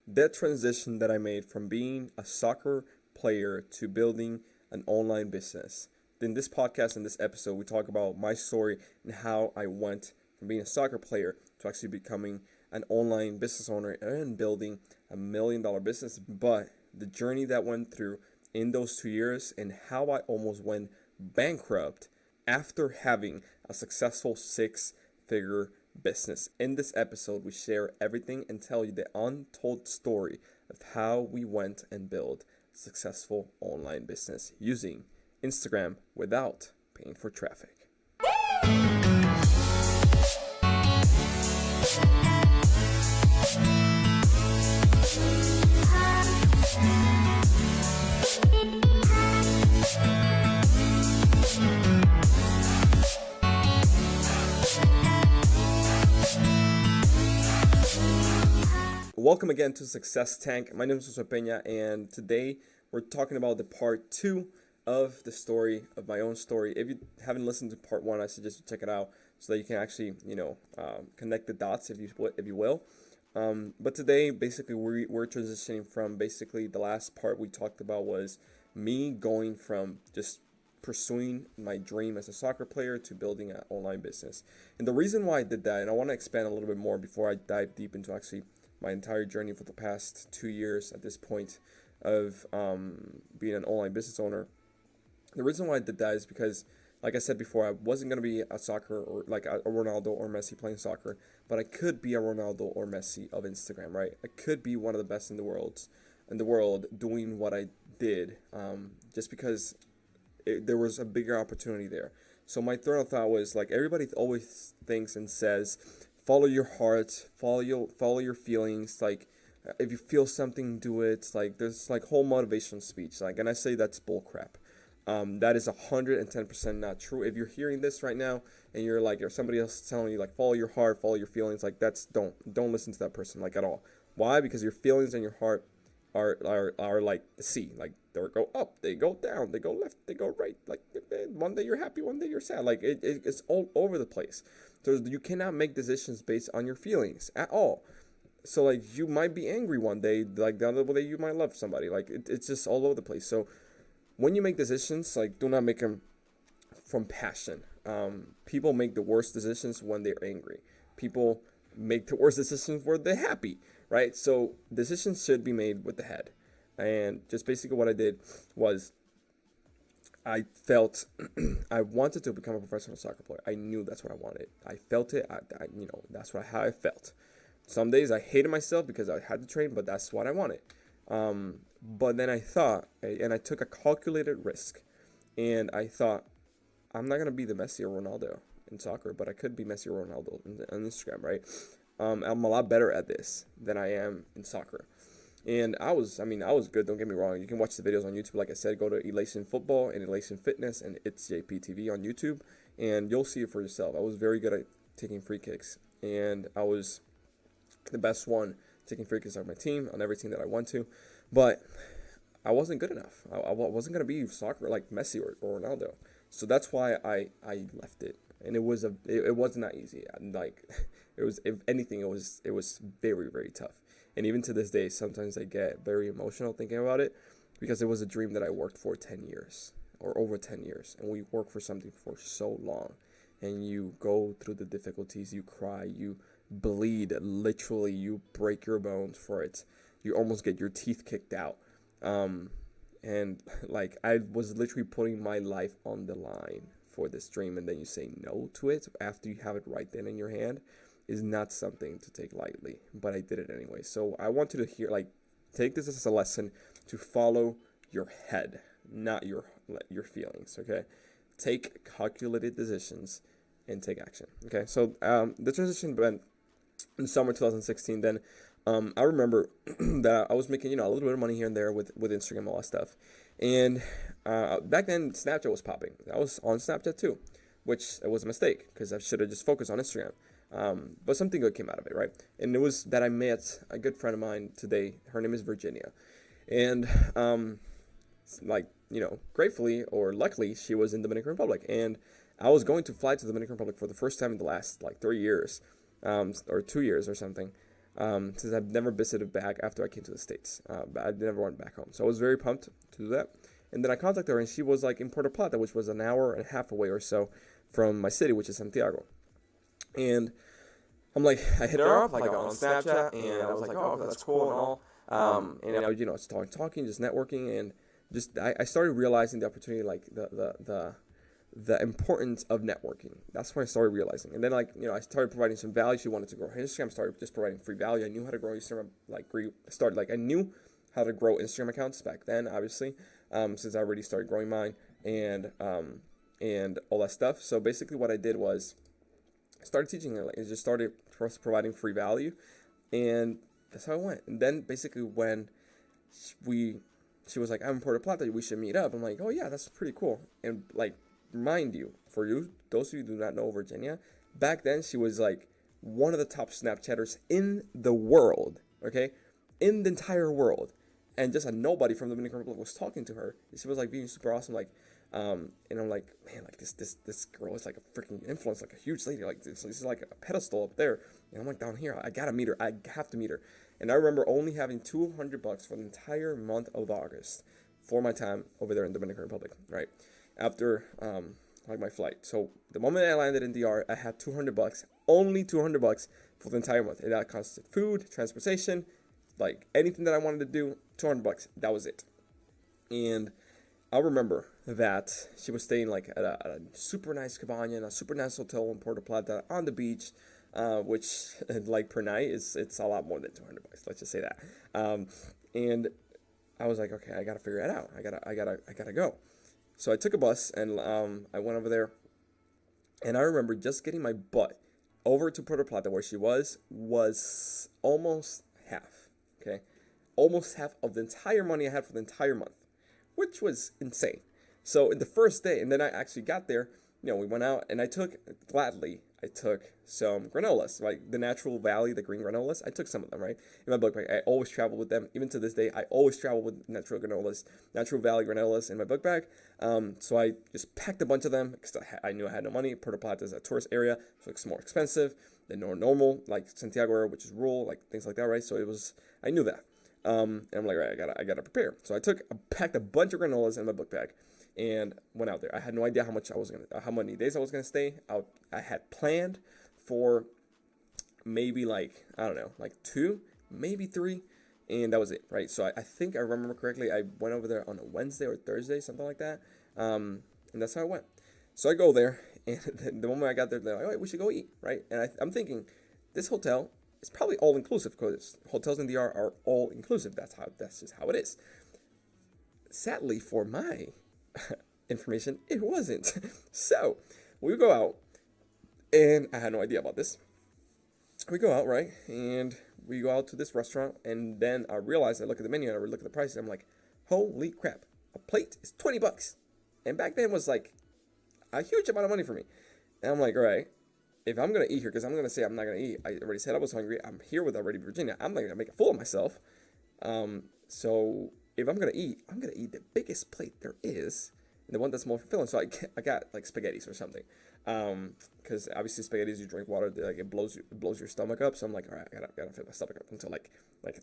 that transition that I made from being a soccer player to building an online business. In this podcast, in this episode, we talk about my story and how I went from being a soccer player to actually becoming an online business owner and building $1 million business. But the journey that went through in those 2 years and how I almost went bankrupt after having a successful six-figure business. In this episode, we share everything and tell you the untold story of how we went and built a successful online business using Instagram without paying for traffic. Welcome again to Success Tank. My name is Jose Peña, and today we're talking about the part 2 of the story, of my own story. If you haven't listened to part 1, I suggest you check it out so that you can actually, connect the dots, if you will. But today, basically, we're transitioning from basically the last part we talked about was me going from just pursuing my dream as a soccer player to building an online business. And the reason why I did that, and I want to expand a little bit more before I dive deep into actually my entire journey for the past 2 years at this point of being an online business owner. The reason why I did that is because, like I said before, I wasn't going to be a soccer or like a Ronaldo or Messi playing soccer, but I could be a Ronaldo or Messi of Instagram, right? I could be one of the best in the world doing what I did, just because there was a bigger opportunity there. So my third thought was, like, everybody always thinks and says, follow your heart, follow your feelings. Like, if you feel something, do it. Like, there's like whole motivation speech. Like, and I say that's bullcrap. That is 110% not true. If you're hearing this right now and you're like, or somebody else is telling you like, follow your heart, follow your feelings, like don't listen to that person, like, at all. Why? Because your feelings and your heart are like the sea. Like, they go up, they go down, they go left, they go right. Like, one day you're happy, one day you're sad. Like, it's all over the place. So you cannot make decisions based on your feelings at all. So, like, you might be angry one day, like the other day you might love somebody. Like, it's just all over the place. So when you make decisions, like, do not make them from passion. People make the worst decisions when they're angry. People make the worst decisions when they're happy, right? So decisions should be made with the head. And just basically what I did was I felt I wanted to become a professional soccer player. I knew that's what I wanted. I felt it. That's how I felt. Some days I hated myself because I had to train, but that's what I wanted. But then I thought, and I took a calculated risk, and I thought, I'm not gonna be the Messi or Ronaldo in soccer, but I could be Messi or Ronaldo on Instagram, right? I'm a lot better at this than I am in soccer. And I was good, don't get me wrong. You can watch the videos on YouTube. Like I said, go to Elation Football and Elation Fitness and It's JPTV on YouTube, and you'll see it for yourself. I was very good at taking free kicks, and I was the best one taking free kicks on my team, on every team that I went to. But I wasn't good enough. I wasn't going to be soccer like Messi or Ronaldo. So that's why I left it. And it was not easy. Like, it was, if anything, it was very, very tough. And even to this day, sometimes I get very emotional thinking about it, because it was a dream that I worked for 10 years or over 10 years. And we work for something for so long. And you go through the difficulties, you cry, you bleed, literally, you break your bones for it. You almost get your teeth kicked out. And like, I was literally putting my life on the line for this dream, and then you say no to it after you have it right then in your hand is not something to take lightly, but I did it anyway. So I want you to take this as a lesson to follow your head, not your feelings, okay? Take calculated decisions and take action, okay? So the transition went in summer 2016. Then I remember that I was making, a little bit of money here and there with Instagram, all that stuff. And back then, Snapchat was popping. I was on Snapchat too, which it was a mistake because I should have just focused on Instagram. But something good came out of it, right? And it was that I met a good friend of mine today. Her name is Virginia. And gratefully or luckily, she was in Dominican Republic. And I was going to fly to the Dominican Republic for the first time in the last 3 years, or 2 years or something. since I've never visited back after I came to the States. But I never went back home. So I was very pumped to do that. And then I contacted her, and she was like in Puerto Plata, which was an hour and a half away or so from my city, which is Santiago. And I'm like, I hit her up like on Snapchat, and I was like, oh, that's cool and all. And I, talking, just networking, and just I started realizing the opportunity, like the importance of networking. That's when I started realizing. And then I started providing some value. She wanted to grow her Instagram. Started just providing free value. I knew how to grow Instagram. I knew how to grow Instagram accounts back then, obviously, since I already started growing mine and all that stuff. So basically, what I did was I started teaching her. Just started providing free value, and that's how it went. And then basically when she was like, I'm in Puerto Plata, we should meet up. I'm like, oh yeah, that's pretty cool. And like, mind you, for you, those of you who do not know Virginia, back then she was like one of the top Snapchatters in the world, okay? In the entire world. And just a nobody from the Dominican Republic was talking to her. She was like being super awesome, like, and I'm like, man, like this girl is like a freaking influence, like a huge lady, like this is like a pedestal up there. And I'm like, down here, I gotta meet her, I have to meet her. And I remember only having $200 for the entire month of August for my time over there in the Dominican Republic, right? After like my flight. So the moment I landed in DR, I had $200, only $200 for the entire month. And that consisted food, transportation, like anything that I wanted to do, $200. That was it. And I remember that she was staying like at a super nice cabana, a super nice hotel in Puerto Plata on the beach, which like per night it's a lot more than $200. Let's just say that. And I was like, okay, I gotta figure it out. I gotta go. So I took a bus and I went over there, and I remember just getting my butt over to Puerto Plata where she was almost half. Okay, almost half of the entire money I had for the entire month, which was insane. So in the first day, and then I actually got there, we went out, and I took some granolas, like the Natural Valley, the green granolas. I took some of them, right? In my book bag, I always travel with them. Even to this day, I always travel with Natural Valley granolas in my book bag. So I just packed a bunch of them because I knew I had no money. Puerto Plata is a tourist area, so it's more expensive than normal, like Santiago, which is rural, like things like that, right? So I knew that. And I'm like, right, I gotta prepare. So I packed a bunch of granolas in my book bag and went out there. I had no idea how many days I was gonna stay out. I had planned for maybe like, I don't know, like 2, maybe 3, and that was it, right? So I think I remember correctly, I went over there on a Wednesday or Thursday, something like that, and that's how I went. So I go there, and the moment I got there, they're like, all right, we should go eat, right? And I'm thinking, this hotel is probably all inclusive because hotels in DR are all inclusive. That's just how it is. Sadly, for my information, it wasn't. So we go out, and I had no idea about this. We go out, right? And we go out to this restaurant, and then I realize, I look at the menu, and I look at the price, and I'm like, holy crap, a plate is $20. And back then was like a huge amount of money for me. And I'm like, all right, if I'm going to eat here, because I'm going to say I'm not going to eat, I already said I was hungry, I'm here with Already Virginia, I'm not going to make a fool of myself. So if I'm going to eat the biggest plate there is, and the one that's more fulfilling. So I got like spaghettis or something. Because obviously spaghettis, you drink water, like it blows your stomach up. So I'm like, all right, I gotta fill my stomach up until like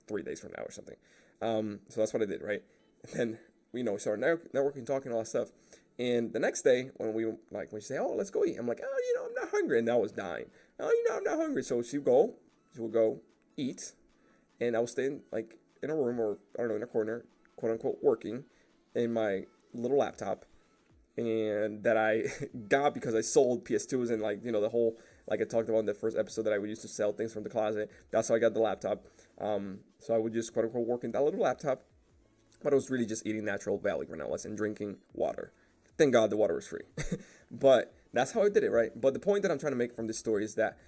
3 days from now or something. So that's what I did, right? And then we started networking, talking, all that stuff. And the next day when she say, oh, let's go eat, I'm like, oh, I'm not hungry, and I was dying. Oh, I'm not hungry. So she will go eat, and I was staying like in a room, or I don't know, in a corner, quote unquote, working in my little laptop. And that I got because I sold PS2s and the whole, like I talked about in the first episode, that I would use to sell things from the closet. That's how I got the laptop. So I would just quote unquote work in that little laptop, but I was really just eating Natural Valley granolas and drinking water. Thank God the water was free. But that's how I did it, right? But the point that I'm trying to make from this story is that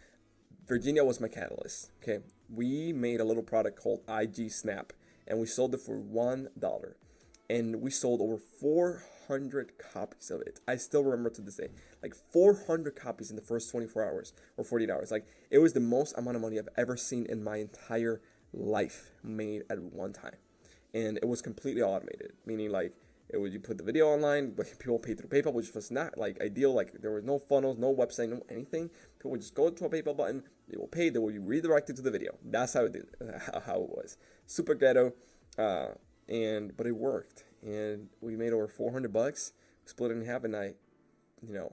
Virginia was my catalyst. Okay, we made a little product called IG Snap, and we sold it for $1, and we sold over 400 copies of it. I still remember to this day, like 400 copies in the first 24 hours or 48 hours. Like, it was the most amount of money I've ever seen in my entire life made at one time. And it was completely automated, meaning like It was you put the video online, but people pay through PayPal, which was not like ideal. Like there was no funnels, no website, no anything. People would just go to a PayPal button, they will pay, they will be redirected to the video. That's how it did, how it was. Super ghetto, but it worked, and we made over $400. Split it in half, and you know,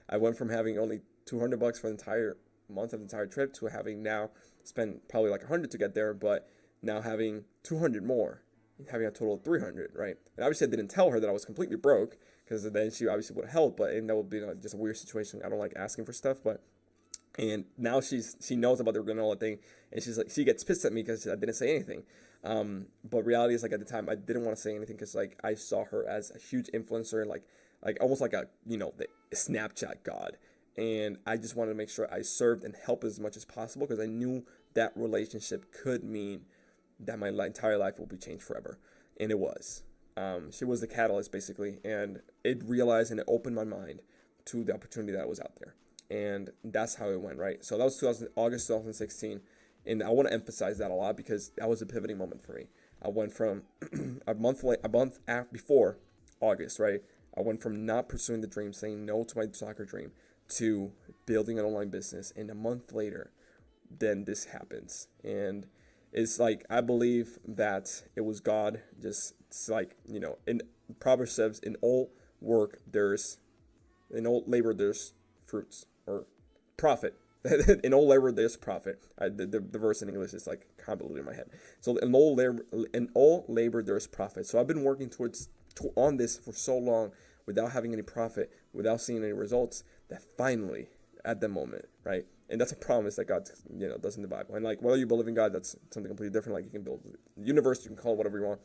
I went from having only $200 for the entire month of the entire trip to having now spent probably like 100 to get there, but now having 200 more, having a total of 300, right? And obviously I didn't tell her that I was completely broke, because then she obviously would help, and that would be just a weird situation. I don't like asking for stuff, but and now she knows about the granola thing, and she's like, she gets pissed at me because I didn't say anything. But reality is, like, at the time I didn't want to say anything because like I saw her as a huge influencer, like almost like a, the Snapchat god, and I just wanted to make sure I served and helped as much as possible, because I knew that relationship could mean that my entire life will be changed forever, and it was. She was the catalyst basically, and it realized and it opened my mind to the opportunity that was out there, and that's how it went, right? So that was August 2016, and I want to emphasize that a lot because that was a pivoting moment for me. I went from a month before August, right? I went from not pursuing the dream, saying no to my soccer dream, to building an online business, and a month later, then this happens, and it's like I believe that it was God. Just, it's like, in Proverbs says, in all labor there's fruits, or profit. In all labor there's profit. The verse in English is like convoluted in my head. So in all labor there's profit. So I've been working on this for so long without having any profit, without seeing any results, that finally, at the moment, right? And that's a promise that God, does in the Bible. And like, whether you believe in God, that's something completely different. Like, you can build the universe, you can call it whatever you want.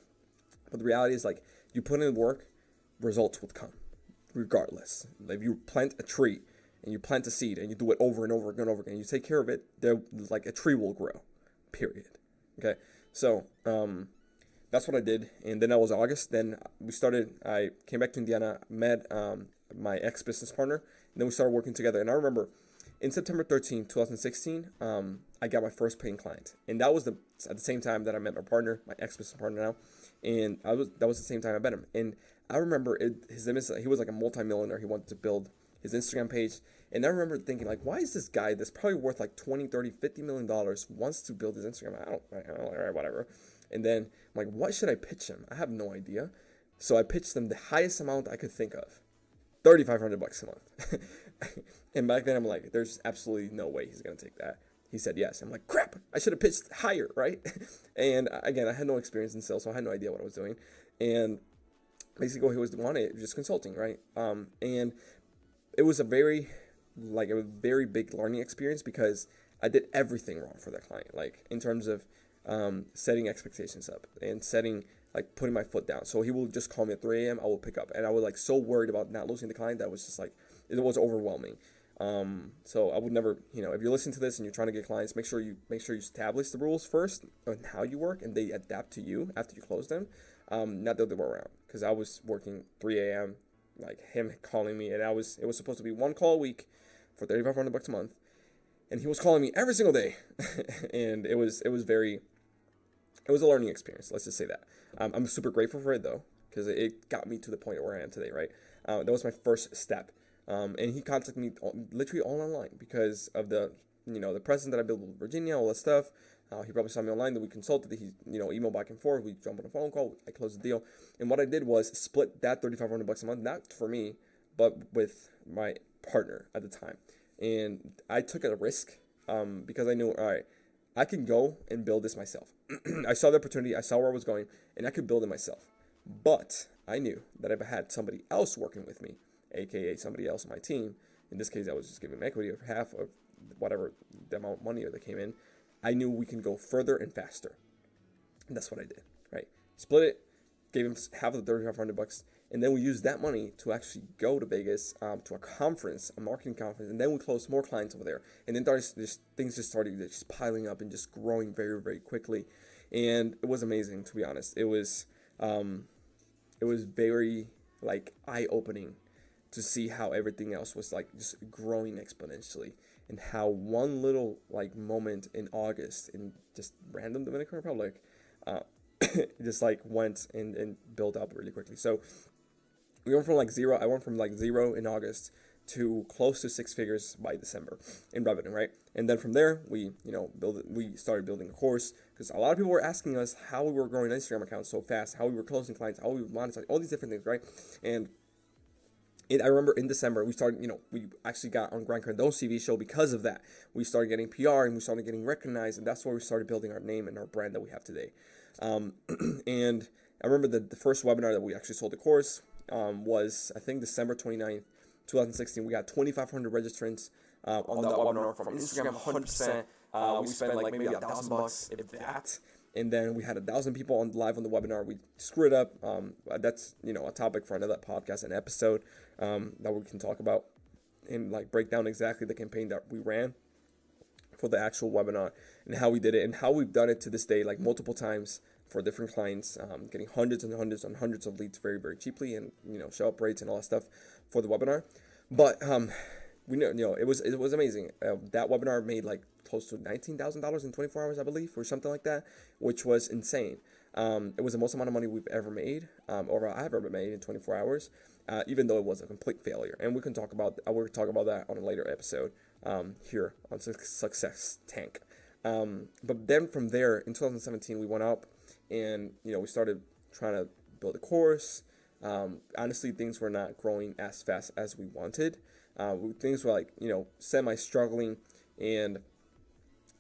But the reality is, like, you put in work, results will come, regardless. If you plant a tree and you plant a seed and you do it over and over and over again, you take care of it, like a tree will grow, period. Okay, so that's what I did. And then that was August. Then I came back to Indiana, met my ex-business partner, and then we started working together. And I remember in September 13, 2016, I got my first paying client, and that was at the same time that I met my partner, my ex-business partner now, and that was the same time I met him. And I remember he was like a multi-millionaire. He wanted to build his Instagram page, and I remember thinking, like, why is this guy that's probably worth like 20, 30, 50 million dollars wants to build his Instagram? I don't all right, whatever. And then I'm like, what should I pitch him? I have no idea. So I pitched him the highest amount I could think of, $3,500 a month. And back then I'm like, there's absolutely no way he's gonna take that. He said yes. I'm like, crap, I should have pitched higher, right? And again, I had no experience in sales, so I had no idea what I was doing. And basically what he was wanting, it was just consulting, right? And it was a very big learning experience, because I did everything wrong for that client, like in terms of setting expectations up and putting my foot down. So he will just call me at 3 a.m. I will pick up, and I was like so worried about not losing the client that was just like, it was overwhelming. So I would never, if you're listening to this and you're trying to get clients, make sure you establish the rules first on how you work, and they adapt to you after you close them. Not the other way around, because I was working 3 a.m. like him calling me, and it was supposed to be one call a week for $3,500 a month, and he was calling me every single day. And it was a learning experience. Let's just say that. I'm super grateful for it though, because it got me to the point where I am today, right? That was my first step. And he contacted me literally all online because of the presence that I built with Virginia, all that stuff. He probably saw me online, then we consulted. He, email back and forth. We jumped on a phone call. I closed the deal. And what I did was split that $3,500 a month, not for me, but with my partner at the time. And I took a risk, because I knew, all right, I can go and build this myself. I saw the opportunity. I saw where I was going, and I could build it myself. But I knew that if I had somebody else working with me, aka somebody else on my team, in this case I was just giving them equity of half of whatever the amount of money that came in, I knew we can go further and faster. And that's what I did, right? Split it, gave him half of the $3,500, and then we used that money to actually go to Vegas, to a conference, a marketing conference, and then we closed more clients over there. And then things just started just piling up and just growing very, very quickly. And it was amazing, to be honest. It was very eye-opening to see how everything else was just growing exponentially, and how one little moment in August in just random Dominican Republic it just like went and built up really quickly. So we went from like zero. I went from like zero in August to close to six figures by December in revenue, right? And then from there, we started building a course because a lot of people were asking us how we were growing Instagram accounts so fast, how we were closing clients, how we were monetizing, all these different things, right? And I remember in December, we actually got on Grant Cardone's TV show because of that. We started getting PR and we started getting recognized, and that's where we started building our name and our brand that we have today. And I remember the first webinar that we actually sold the course was, I think, December 29th, 2016. We got 2,500 registrants on that webinar from Instagram, 100%. We spent like maybe $1,000, if that. And then we had 1,000 people live on the webinar. We screwed up. That's a topic for another podcast and episode that we can talk about and like break down exactly the campaign that we ran for the actual webinar and how we did it and how we've done it to this day, like multiple times for different clients, getting hundreds and hundreds and hundreds of leads very, very cheaply, and show up rates and all that stuff for the webinar. But we know it was amazing. That webinar made like close to $19,000 in 24 hours, I believe, or something like that, which was insane. It was the most amount of money we've ever made, or I've ever made in 24 hours, even though it was a complete failure. And we'll talk about that on a later episode here on Success Tank. But then from there, in 2017, we went up and, we started trying to build a course. Honestly, things were not growing as fast as we wanted. Things were like, semi-struggling. And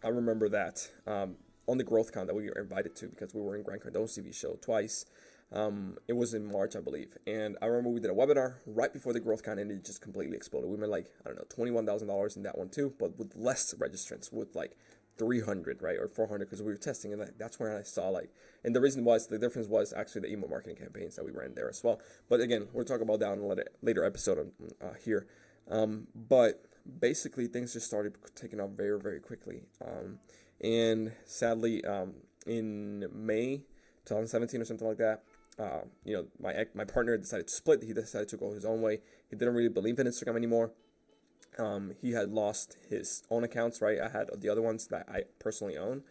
I remember that on the GrowthCon that we were invited to, because we were in Grant Cardone's TV show twice. It was in March, I believe. And I remember we did a webinar right before the GrowthCon, and it just completely exploded. We made like, I don't know, $21,000 in that one too, but with less registrants, with like 300, right, or 400, because we were testing, and that's where I saw like, and the difference was actually the email marketing campaigns that we ran there as well. But again, we'll talk about that in a later episode here. But basically, things just started taking off very, very quickly. And sadly, in May 2017 or something like that, my partner decided to split. He decided to go his own way. He didn't really believe in Instagram anymore. He had lost his own accounts, right? I had the other ones that I personally own.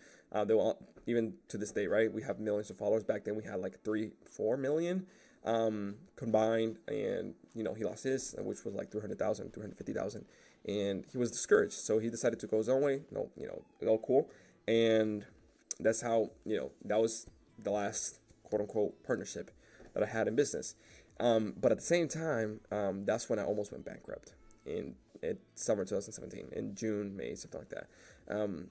They were even to this day, right? We have millions of followers. Back then, we had like 3-4 million combined, and he lost his, which was like 300,000, 350,000, and he was discouraged. So he decided to go his own way. All cool, and that's how that was the last quote unquote partnership that I had in business. But at the same time, that's when I almost went bankrupt in summer 2017, in June, May, something like that.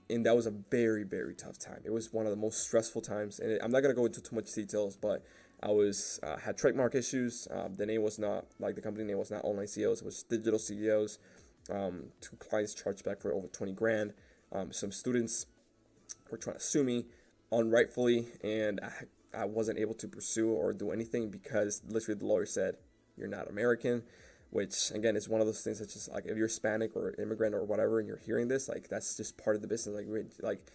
And that was a very, very tough time. It was one of the most stressful times, and I'm not gonna go into too much details, but I had trademark issues. The name was not, like, the company name was not Online CEOs, it was Digital CEOs. Two clients charged back for over 20 grand. Some students were trying to sue me unrightfully, and I wasn't able to pursue or do anything because literally the lawyer said, "You're not American," which again is one of those things that's just like, if you're Hispanic or immigrant or whatever and you're hearing this, like, that's just part of the business. Like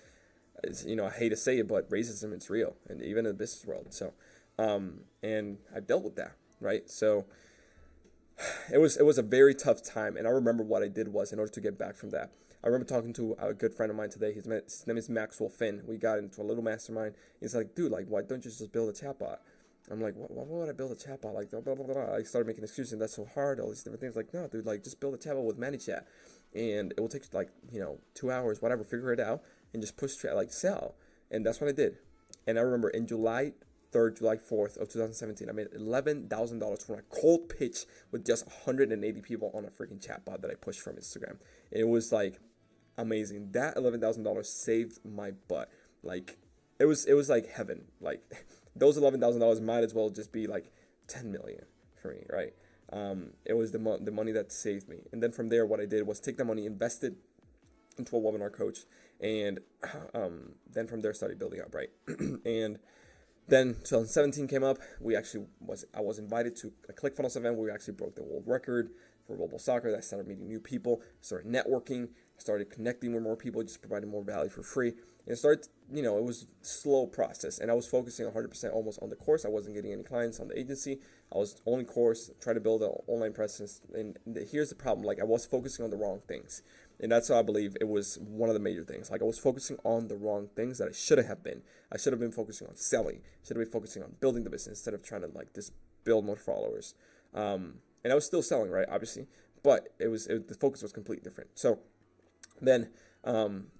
it's, I hate to say it, but racism, it's real, and even in the business world. So and I've dealt with that, right? So it was a very tough time, and I remember what I did was, in order to get back from that, I remember talking to a good friend of mine today. His name is Maxwell Finn. We got into a little mastermind. He's like, "Dude, like, why don't you just build a chatbot?" I'm like, why would I build a chatbot? Like, blah, blah, blah, blah. I started making excuses, and that's so hard, all these different things. Like, no, dude, like, just build a chatbot with ManyChat, and it will take, like, 2 hours, whatever, figure it out, and just push, sell. And that's what I did. And I remember in July 3rd, July 4th of 2017, I made $11,000 from a cold pitch with just 180 people on a freaking chatbot that I pushed from Instagram. And it was, like, amazing. That $11,000 saved my butt. Like, it was like heaven. Like, those $11,000 might as well just be like 10 million for me, right? It was the money that saved me. And then from there, what I did was take the money, invested into a webinar coach, and then from there started building up, right? And then 2017 came up. I was invited to a ClickFunnels event where we actually broke the world record for global soccer. I started meeting new people, started networking, started connecting with more people, just providing more value for free. And it started, it was a slow process, and I was focusing 100% almost on the course. I wasn't getting any clients on the agency. I was only course, trying to build an online presence. And here's the problem: like, I was focusing on the wrong things. And that's why I believe it was one of the major things. Like I was focusing on the wrong things that I should have been. I should have been focusing on selling. Should have been focusing on building the business instead of trying to like just build more followers. And I was still selling, right? Obviously, but the focus was completely different. So then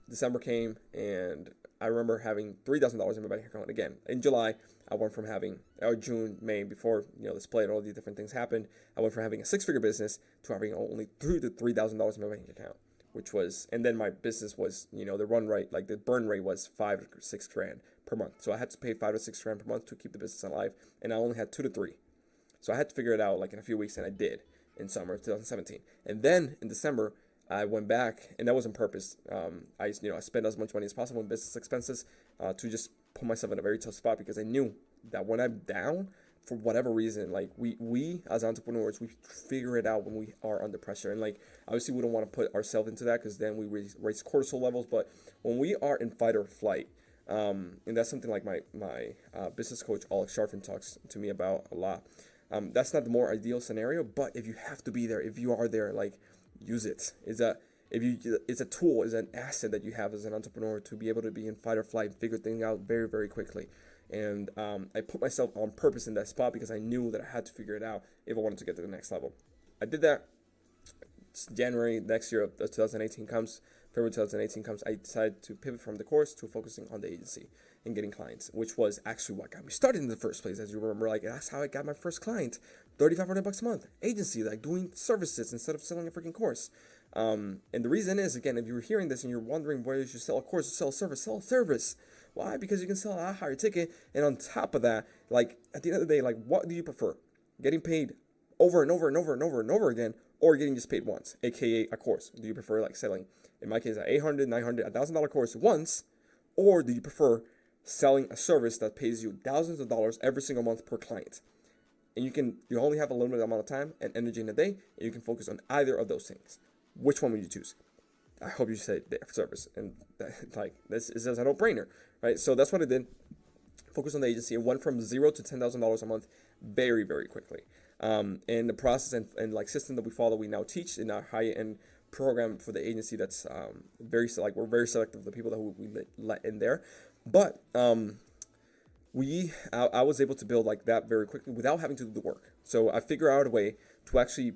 December came, and I remember having $3,000 in my bank account again in July. I went from having, or June, May, before the split and all these different things happened. I went from having a six-figure business to having only $3,000 in my bank account, which was, and then my business was, the run rate, like the burn rate was 5 or 6 grand per month. So I had to pay 5 or 6 grand per month to keep the business alive, and I only had 2 to 3. So I had to figure it out like in a few weeks, and I did in summer of 2017. And then in December, I went back, and that was on purpose. I spent as much money as possible in business expenses to just put myself in a very tough spot, because I knew that when I'm down, for whatever reason, like we as entrepreneurs, we figure it out when we are under pressure. And like obviously we don't want to put ourselves into that, because then we raise cortisol levels. But when we are in fight or flight, and that's something like my business coach Alex Sharfin talks to me about a lot. That's not the more ideal scenario, but if you have to be there, if you are there, like use it. It's a tool, it's an asset that you have as an entrepreneur to be able to be in fight or flight, figure things out very, very quickly. And I put myself on purpose in that spot because I knew that I had to figure it out if I wanted to get to the next level. I did that. January next year of 2018 comes, February 2018 comes, I decided to pivot from the course to focusing on the agency and getting clients, which was actually what got me started in the first place. As you remember, like that's how I got my first client, $3,500 a month, agency, like doing services instead of selling a freaking course. And the reason is, again, if you're hearing this and you're wondering whether you should sell a course or sell a service, sell a service. Why? Because you can sell a higher ticket, and on top of that, like at the end of the day, like what do you prefer? Getting paid over and over and over and over and over again, or getting just paid once, aka a course? Do you prefer like selling, in my case, an $800, $900, $1,000 course once, or do you prefer selling a service that pays you thousands of dollars every single month per client? And you only have a limited amount of time and energy in a day, and you can focus on either of those things. Which one would you choose? I hope you say the service, and this is a no-brainer, right? So that's what I did. Focus on the agency, and went from $0 to $10,000 a month very, very quickly. And the process and like system that we follow, we now teach in our high-end program for the agency. That's we're very selective of the people that we let in there, but I was able to build like that very quickly without having to do the work. So I figured out a way to actually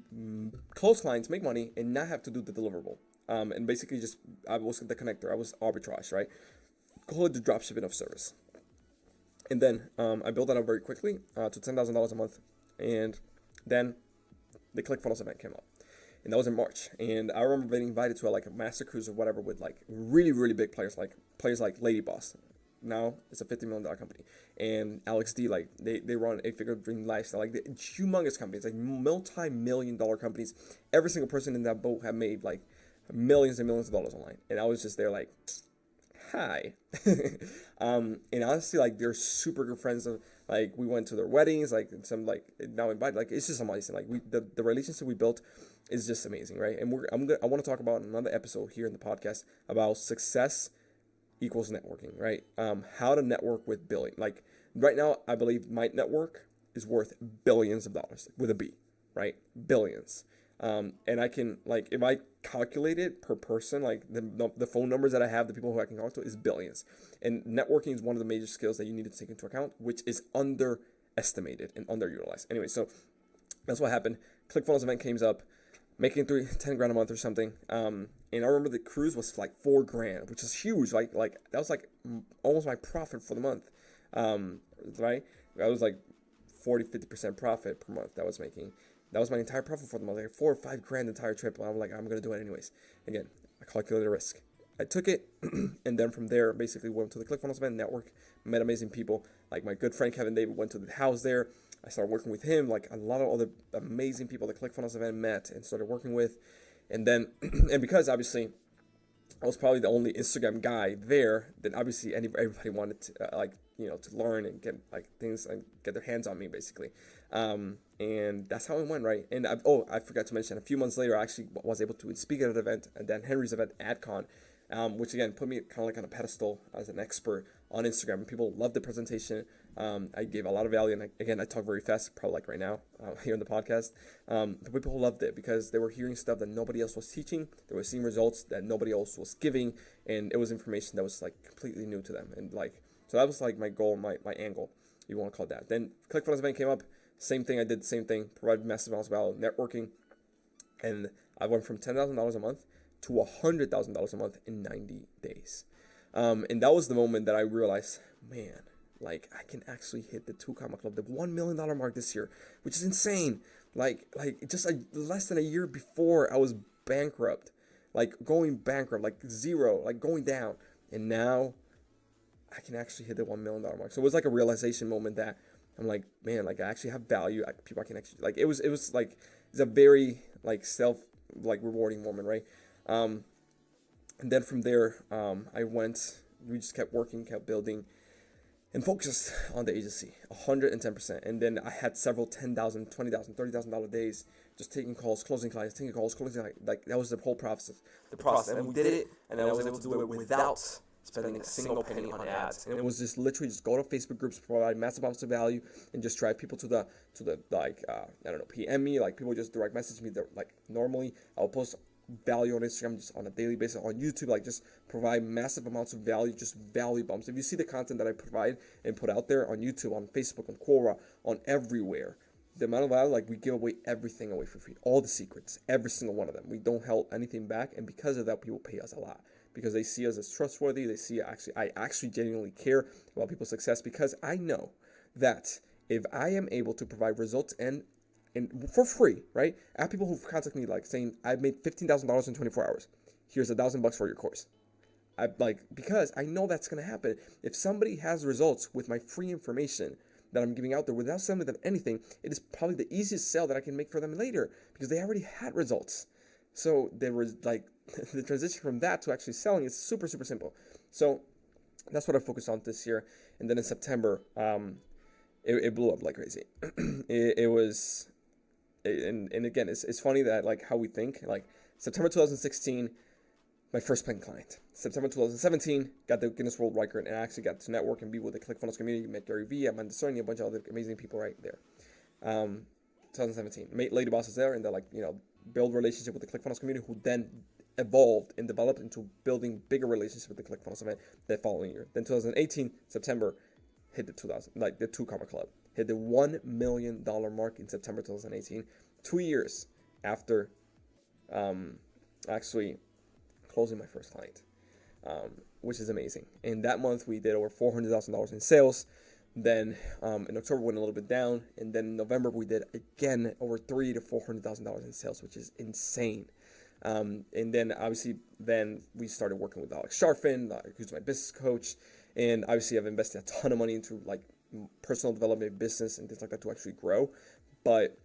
close clients, make money, and not have to do the deliverable. And basically I was the connector. I was arbitrage, right? Call it the dropshipping of service. And then I built that up very quickly to $10,000 a month. And then the ClickFunnels event came up. And that was in March. And I remember being invited to a master cruise or whatever with like really, really big players like Lady Boss. Now it's a $50 million company. And Alex D, like they run 8-figure dream lifestyle, like humongous companies, like multi-million-dollar companies. Every single person in that boat have made like millions and millions of dollars online. And I was just there like, hi. And honestly, like they're super good friends of, like we went to their weddings, like some like now invited, like it's just amazing. Like the relationship we built is just amazing, right? And I want to talk about another episode here in the podcast about success equals networking, right? How to network with billion. Like right now, I believe my network is worth billions of dollars with a B, right? Billions. And I can, like, if I calculate it per person, like the phone numbers that I have, the people who I can talk to, is billions. And networking is one of the major skills that you need to take into account, which is underestimated and underutilized. Anyway, so that's what happened. ClickFunnels event came up, making 10 grand a month or something. And I remember the cruise was like $4 grand, which is huge. Like that was like almost my profit for the month. Right? I was like 40-50% profit per month that I was making. That was my entire profit for the month, like 4 or 5 grand the entire trip. I'm like, I'm gonna do it anyways. Again, I calculated the risk. I took it, and then from there, basically went to the ClickFunnels event network, met amazing people. Like my good friend Kevin David went to the house there. I started working with him. Like a lot of other amazing people the ClickFunnels event met and started working with. And then, and because obviously I was probably the only Instagram guy there, then obviously everybody wanted to to learn and get like things and get their hands on me basically. And that's how it went, right? And I forgot to mention, a few months later, I actually was able to speak at an event, Dan Henry's event, AdCon, which again put me kind of like on a pedestal as an expert on Instagram. People loved the presentation. I gave a lot of value, and again, I talk very fast, probably like right now here on the podcast. But people loved it because they were hearing stuff that nobody else was teaching. They were seeing results that nobody else was giving, and it was information that was like completely new to them. And like, so that was like my goal, my angle, if you want to call it that. Then ClickFunnels event came up. Same thing. I did the same thing. Provided massive amounts of value, networking, and I went from $10,000 a month to $100,000 a month in 90 days. And that was the moment that I realized, man, like I can actually hit the 2 Comma Club, the $1 million mark this year, which is insane. Like just less than a year before I was bankrupt, like going bankrupt, like zero, like going down. And now I can actually hit the $1 million mark. So it was like a realization moment that I'm like, man, like I actually have value. People I can actually, like, it was like, it's a very like like rewarding moment, right? And then from there, we just kept working, kept building, and focused on the agency 110%. And then I had several $10,000, $20,000, $30,000 days, just taking calls, closing clients, taking calls, closing, like that was the whole process. And we did it, and I was able to do it without spending a single penny on ads. And it was just literally just go to Facebook groups, provide massive amounts of value, and just drive people to the like I don't know, PM me, like people just direct message me. Like normally I'll post value on Instagram just on a daily basis, on YouTube, like just provide massive amounts of value, just value bumps. If you see the content that I provide and put out there on YouTube, on Facebook, on Quora, on everywhere, the amount of value, like we give away everything away for free, all the secrets, every single one of them. We don't hold anything back, and because of that, people pay us a lot because they see us as trustworthy. They see I actually genuinely care about people's success, because I know that if I am able to provide results and for free, right? I have people who contact me like saying, I've made $15,000 in 24 hours. Here's $1,000 for your course. Because I know that's going to happen. If somebody has results with my free information that I'm giving out there without selling them anything, it is probably the easiest sell that I can make for them later because they already had results. So there was like the transition from that to actually selling is super, super simple. So that's what I focused on this year. And then in September, it blew up like crazy. It was, and again, it's funny that like how we think. Like September 2016, my first paying client. September 2017, got the Guinness World Record, and I actually got to network and be with the ClickFunnels community. Met Gary Vee, Amanda Cerny, a bunch of other amazing people right there. 2017, made Lady Bosses there, and like build relationship with the ClickFunnels community, who then evolved and developed into building bigger relationships with the ClickFunnels event that following year. Then 2018, September, hit the 2 Comma Club, hit the $1 million mark in September 2018, 2 years after actually closing my first client, which is amazing. And that month we did over $400,000 in sales. Then in October went a little bit down, and then in November we did again over $300,000 to $400,000 in sales, which is insane. And then obviously then we started working with Alex Sharfin, who's my business coach, and obviously I've invested a ton of money into like personal development, business, and things like that to actually grow. But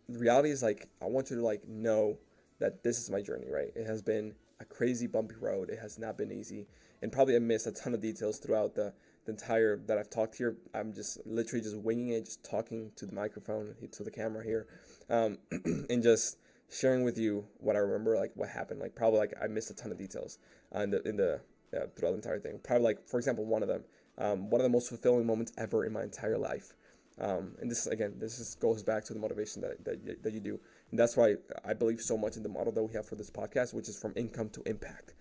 the reality is, like, I want you to like know that this is my journey, right? It has been a crazy bumpy road. It has not been easy, and probably I missed a ton of details throughout the entire that I've talked here. I'm just literally just winging it, just talking to the microphone, to the camera here, and just sharing with you what I remember, like what happened. Like probably like I missed a ton of details throughout the entire thing. Probably like, for example, one of the most fulfilling moments ever in my entire life. And this goes back to the motivation that you do. And that's why I believe so much in the model that we have for this podcast, which is from income to impact.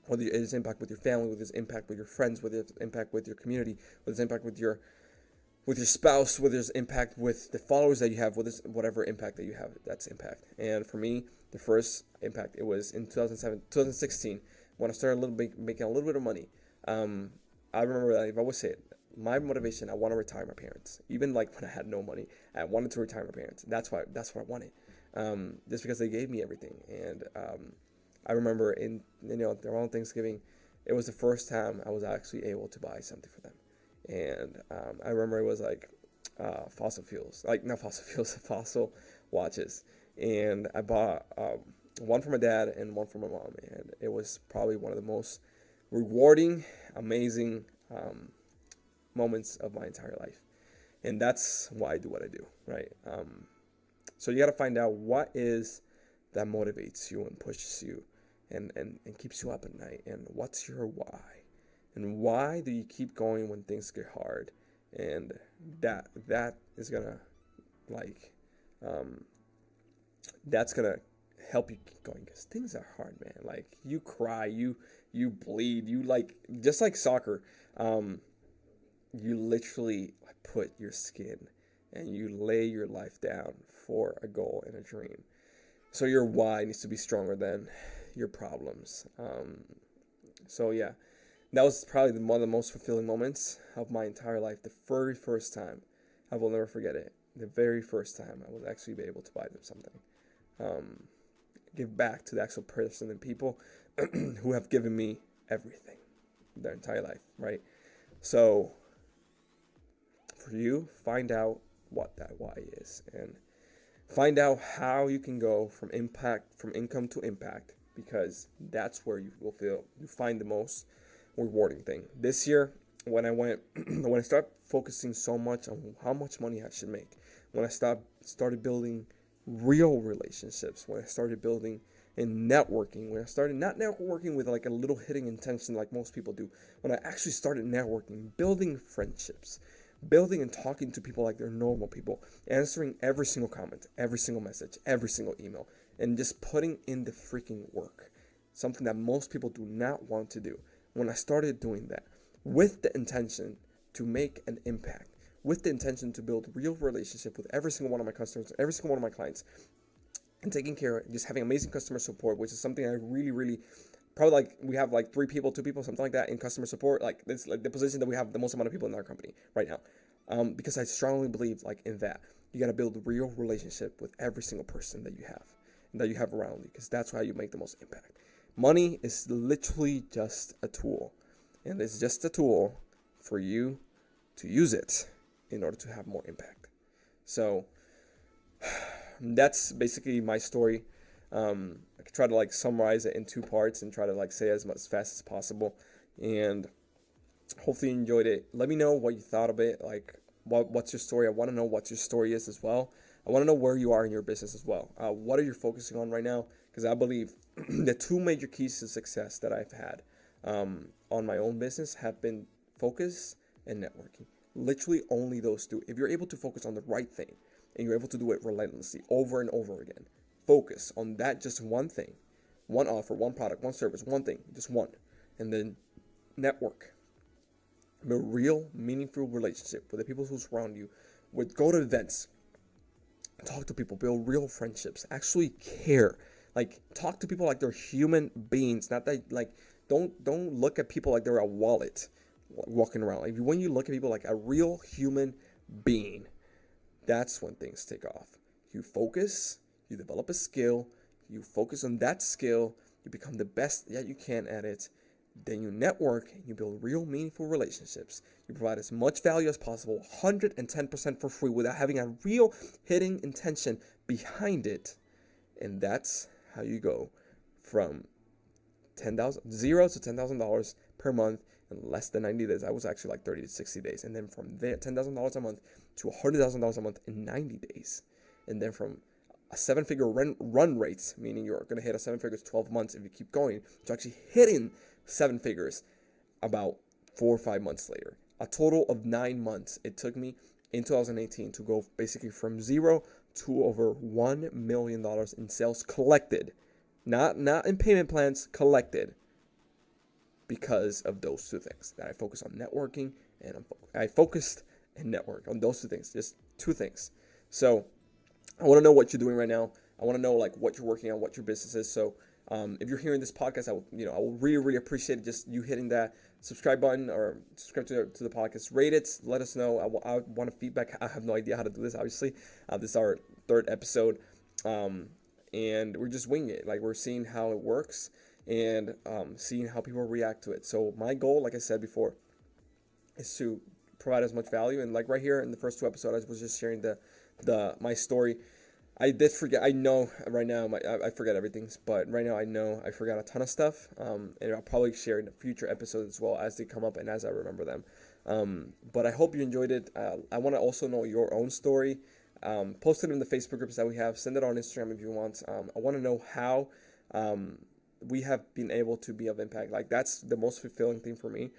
Whether it is impact with your family, whether it's impact with your friends, whether it's impact with your community, whether it's impact with your spouse, whether it's impact with the followers that you have, whatever impact that you have, that's impact. And for me, the first impact, it was in 2016, when I started making a little bit of money. I remember that if I would say it, my motivation, I want to retire my parents. Even like when I had no money, I wanted to retire my parents. That's what I wanted. Just because they gave me everything. And I remember around Thanksgiving, it was the first time I was actually able to buy something for them. And I remember it was like fossil watches. And I bought one for my dad and one for my mom. And it was probably one of the most rewarding, amazing moments of my entire life. And that's why I do what I do, right? So you got to find out what is that motivates you and pushes you and keeps you up at night, and what's your why. And why do you keep going when things get hard? And that is gonna like that's gonna help you keep going because things are hard, man. Like you cry, you bleed, you like just like soccer. You literally put your skin and you lay your life down for a goal and a dream. So your why needs to be stronger than your problems. So yeah, that was probably one of the most fulfilling moments of my entire life. The very first time, I will never forget it. The very first time I would actually be able to buy them something. Um, Give back to the actual person and people who have given me everything their entire life, right? So for you, find out what that why is and find out how you can go from income to impact, because that's where you will feel you find the most rewarding thing. This year, when I went, when I started focusing so much on how much money I should make, when I started building real relationships, when I started building and networking, when I started not networking with like a little hitting intention like most people do, when I actually started networking, building friendships, building and talking to people like they're normal people, answering every single comment, every single message, every single email, and just putting in the freaking work. Something that most people do not want to do. When I started doing that with the intention to make an impact, with the intention to build real relationship with every single one of my customers, every single one of my clients, and taking care, just having amazing customer support, which is something I really, really probably like we have like 2 people, something like that in customer support. Like this, like the position that we have the most amount of people in our company right now. Because I strongly believe like in that you got to build a real relationship with every single person that you have and that you have around you, because that's how you make the most impact. Money is literally just a tool, and it's just a tool for you to use it in order to have more impact. So that's basically my story. I could try to like summarize it in 2 parts and try to like say as fast as possible. And hopefully you enjoyed it. Let me know what you thought of it. Like, what's your story? I want to know what your story is as well. I want to know where you are in your business as well. What are you focusing on right now? Because I believe the 2 major keys to success that I've had on my own business have been focus and networking. Literally only those 2. If you're able to focus on the right thing and you're able to do it relentlessly over and over again, focus on that just one thing, one offer, one product, one service, one thing, just one, and then network. Build real, meaningful relationship with the people who surround you. Go to events, talk to people, build real friendships. Actually care. Like talk to people like they're human beings. Not that like don't look at people like they're a wallet walking around. Like when you look at people like a real human being, that's when things take off. You focus, you develop a skill, you focus on that skill, you become the best that you can at it. Then you network, you build real meaningful relationships. You provide as much value as possible, 110% for free without having a real hitting intention behind it. And that's how you go from 0 to $10,000 per month in less than 90 days. I was actually like 30 to 60 days. And then from there, $10,000 a month to $100,000 a month in 90 days. And then from a 7-figure run rate, meaning you're going to hit a 7 figures 12 months if you keep going, to actually hitting 7 figures about 4 or 5 months later. A total of 9 months it took me in 2018 to go basically from 0 to over $1 million in sales collected. Not in payment plans, collected. Because of those 2 things. That I focus on networking and I focused and network on those 2 things. Just 2 things. So I want to know what you're doing right now. I want to know like what you're working on, what your business is. So if you're hearing this podcast, I will really, really appreciate just you hitting that subscribe button or subscribe to the podcast. Rate it. Let us know. I want feedback. I have no idea how to do this, obviously. This is our 3rd episode. And we're just winging it. Like we're seeing how it works and seeing how people react to it. So my goal, like I said before, is to provide as much value. And like right here in the first 2 episodes, I was just sharing my story. I did forget. I know right now I forget everything, but right now I know I forgot a ton of stuff. And I'll probably share in future episodes as well as they come up and as I remember them. But I hope you enjoyed it. I want to also know your own story. Post it in the Facebook groups that we have. Send it on Instagram if you want. I want to know how we have been able to be of impact. Like that's the most fulfilling thing for me.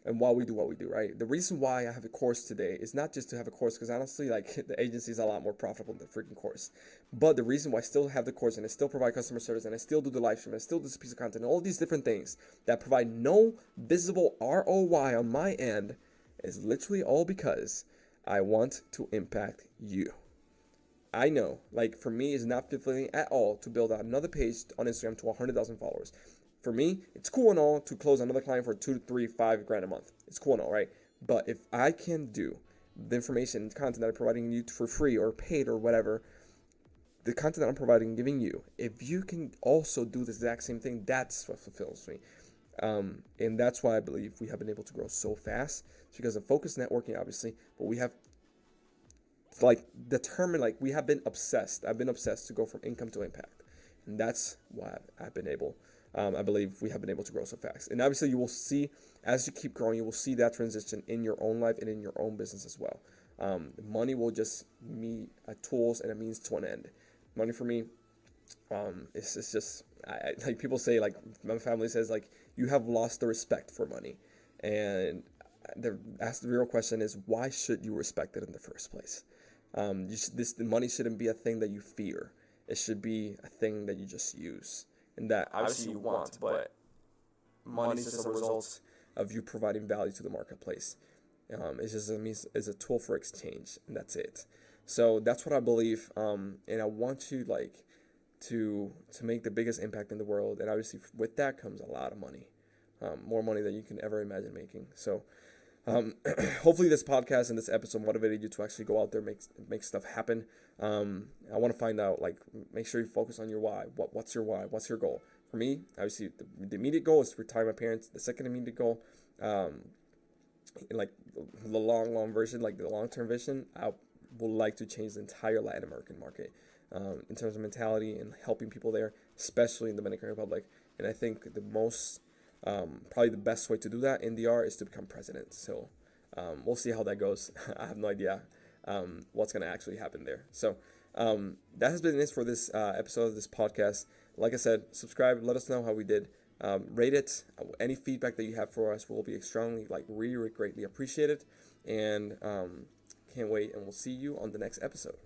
and why we do what we do, right? The reason why I have a course today is not just to have a course, because honestly, like the agency is a lot more profitable than the freaking course. But the reason why I still have the course and I still provide customer service and I still do the live stream and I still do this piece of content and all these different things that provide no visible ROI on my end is literally all because I want to impact you. I know, like for me, it's not fulfilling at all to build another page on Instagram to 100,000 followers. For me, it's cool and all to close another client for 2 to 3, 5 grand a month. It's cool and all, right? But if I can do the information, the content that I'm providing you for free or paid or whatever, the content that I'm providing and giving you, if you can also do the exact same thing, that's what fulfills me. And that's why I believe we have been able to grow so fast. It's because of focused networking, obviously, but we have like determined, like we have been obsessed. I've been obsessed to go from income to impact. And that's why I've been able, I believe we have been able to grow so fast. And obviously you will see, as you keep growing, you will see that transition in your own life and in your own business as well. Money will just be a tools and a means to an end. Money for me, it's just, like people say, like my family says, like you have lost the respect for money. And the real question is, why should you respect it in the first place? The money shouldn't be a thing that you fear. It should be a thing that you just use, and that obviously you want, but money is just a result of you providing value to the marketplace. It's just is a tool for exchange, and that's it. So that's what I believe, and I want you like to make the biggest impact in the world, and obviously with that comes a lot of money, more money than you can ever imagine making. So. Hopefully this podcast and this episode motivated you to actually go out there, make stuff happen. I want to find out, like, make sure you focus on your why. What's your why? What's your goal? For me, obviously, the immediate goal is to retire my parents. The second immediate goal, like the long version, like the long-term vision, I would like to change the entire Latin American market in terms of mentality and helping people there, especially in the Dominican Republic. And I think the most probably the best way to do that in DR is to become president. So we'll see how that goes. I have no idea what's going to actually happen there. So that has been it for this episode of this podcast. Like I said, subscribe. Let us know how we did. Rate it. Any feedback that you have for us will be extremely, like, really greatly appreciated. And can't wait. And we'll see you on the next episode.